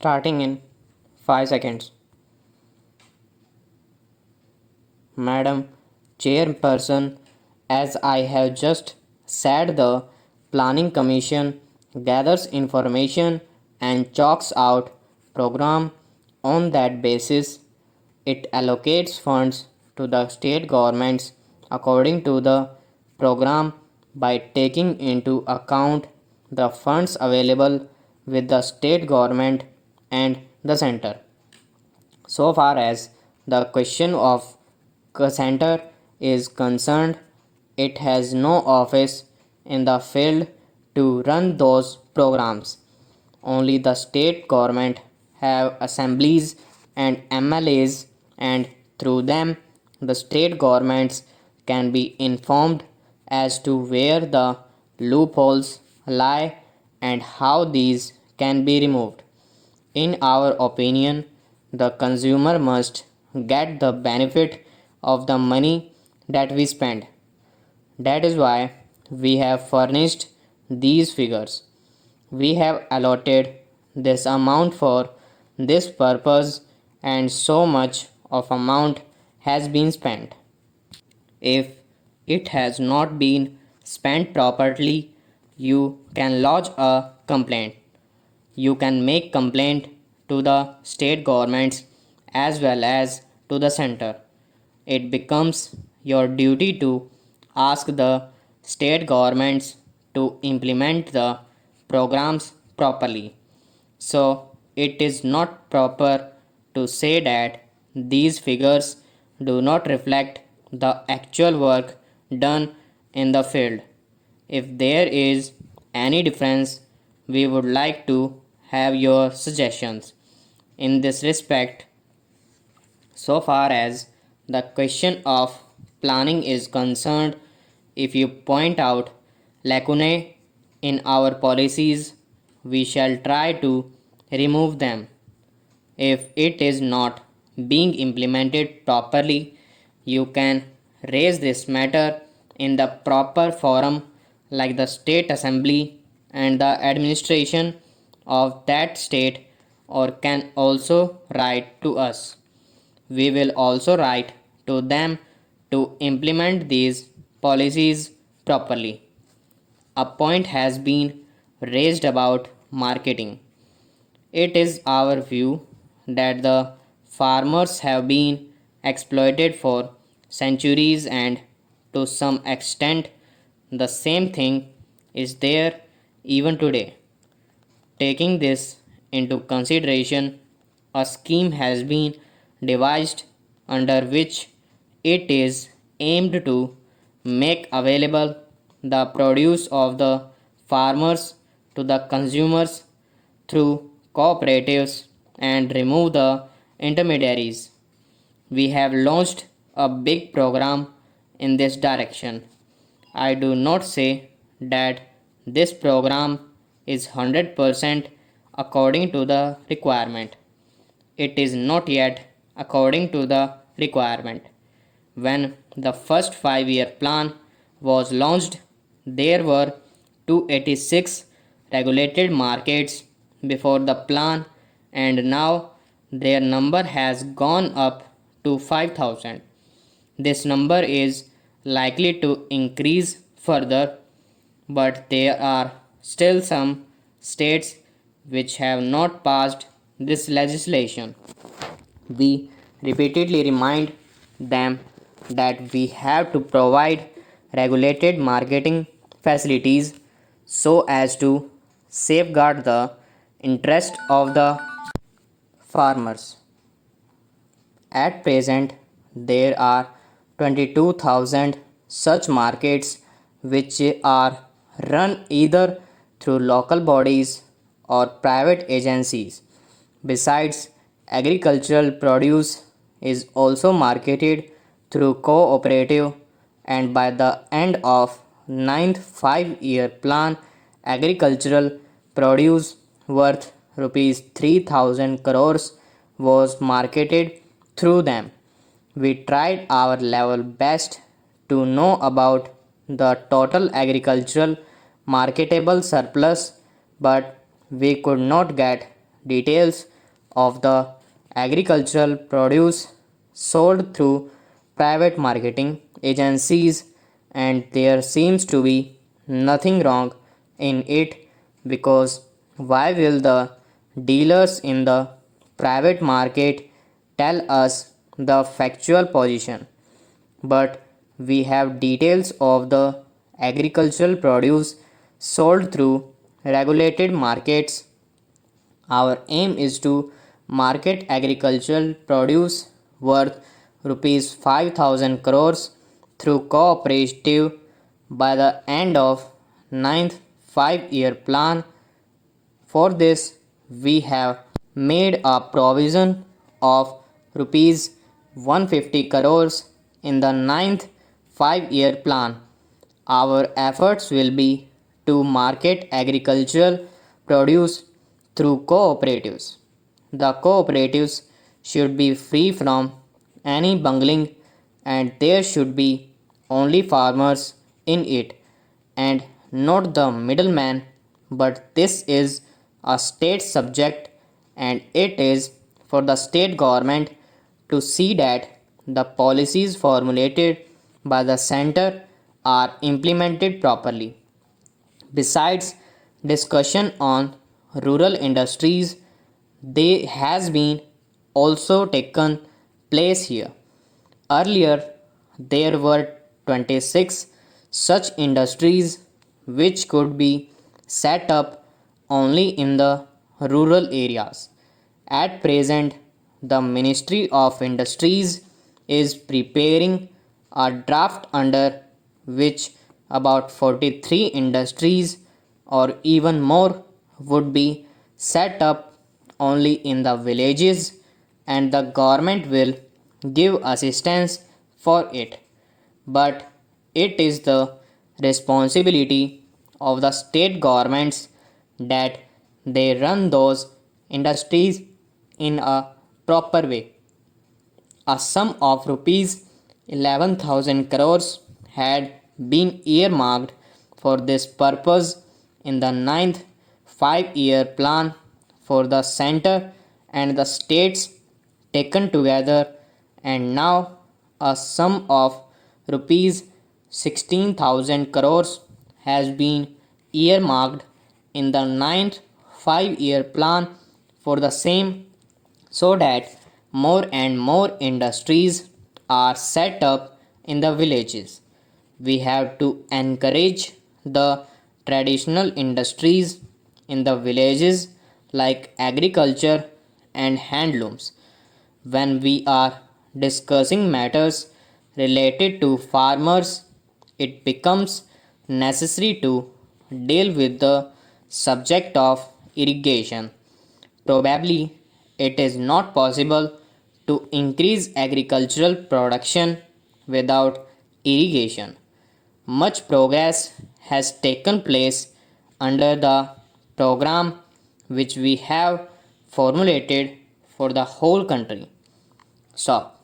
Starting in 5 seconds. Madam Chairperson, as I have just said, the Planning Commission gathers information and chalks out program. On that basis, it allocates funds to the state governments according to the program by taking into account the funds available with the state government and the center. So far as the question of center is concerned, it has no office in the field to run those programs. Only the state government have assemblies and MLAs, and through them the state governments can be informed as to where the loopholes lie and how these can be removed. In our opinion, the consumer must get the benefit of the money that we spend. That is why we have furnished these figures. We have allotted this amount for this purpose and so much of amount has been spent. If it has not been spent properly, you can lodge a complaint. You can make complaint to the state governments as well as to the center. It becomes your duty to ask the state governments to implement the programs properly. So it is not proper to say that these figures do not reflect the actual work done in the field. If there is any difference, we would like to have your suggestions. In this respect, so far as the question of planning is concerned, if you point out lacunae in our policies, we shall try to remove them. If it is not being implemented properly, you can raise this matter in the proper forum like the state assembly and the administration of that state, or can also write to us. We will also write to them to implement these policies properly. A point has been raised about marketing. It is our view that the farmers have been exploited for centuries, and to some extent the same thing is there even today. Taking this into consideration, a scheme has been devised under which it is aimed to make available the produce of the farmers to the consumers through cooperatives and remove the intermediaries. We have launched a big program in this direction. I do not say that this program is 100% according to the requirement. It is not yet according to the requirement. When the first 5-year plan was launched, there were 286 regulated markets before the plan, and now their number has gone up to 5,000. This number is likely to increase further, but there are still some states which have not passed this legislation. We repeatedly remind them that we have to provide regulated marketing facilities so as to safeguard the interest of the farmers. At present, there are 22,000 such markets which are run either through local bodies or private agencies. Besides, agricultural produce is also marketed through cooperative, and by the end of ninth 5-year plan, agricultural produce worth rupees 3,000 crores was marketed through them. We tried our level best to know about the total agricultural marketable surplus, but we could not get details of the agricultural produce sold through private marketing agencies, and there seems to be nothing wrong in it, because why will the dealers in the private market tell us the factual position? But we have details of the agricultural produce sold through regulated markets. Our aim is to market agricultural produce worth rupees 5000 crores through cooperative by the end of ninth 5-year plan. For this, we have made a provision of rupees 150 crores in the ninth 5-year plan. Our efforts will be to market agricultural produce through cooperatives. The cooperatives should be free from any bungling, and there should be only farmers in it and not the middleman. But this is a state subject, and it is for the state government to see that the policies formulated by the center are implemented properly. Besides discussion on rural industries, there has been also taken place here. Earlier, there were 26 such industries which could be set up only in the rural areas. At present, the Ministry of Industries is preparing a draft under which about 43 industries or even more would be set up only in the villages, and the government will give assistance for it. But it is the responsibility of the state governments that they run those industries in a proper way. A sum of rupees 11,000 crores had been earmarked for this purpose in the ninth 5-year plan for the center and the states taken together, and now a sum of rupees 16,000 crores has been earmarked in the ninth 5-year plan for the same, so that more and more industries are set up in the villages. We have to encourage the traditional industries in the villages like agriculture and handlooms. When we are discussing matters related to farmers, it becomes necessary to deal with the subject of irrigation. Probably it is not possible to increase agricultural production without irrigation. Much progress has taken place under the program which we have formulated for the whole country. Stop.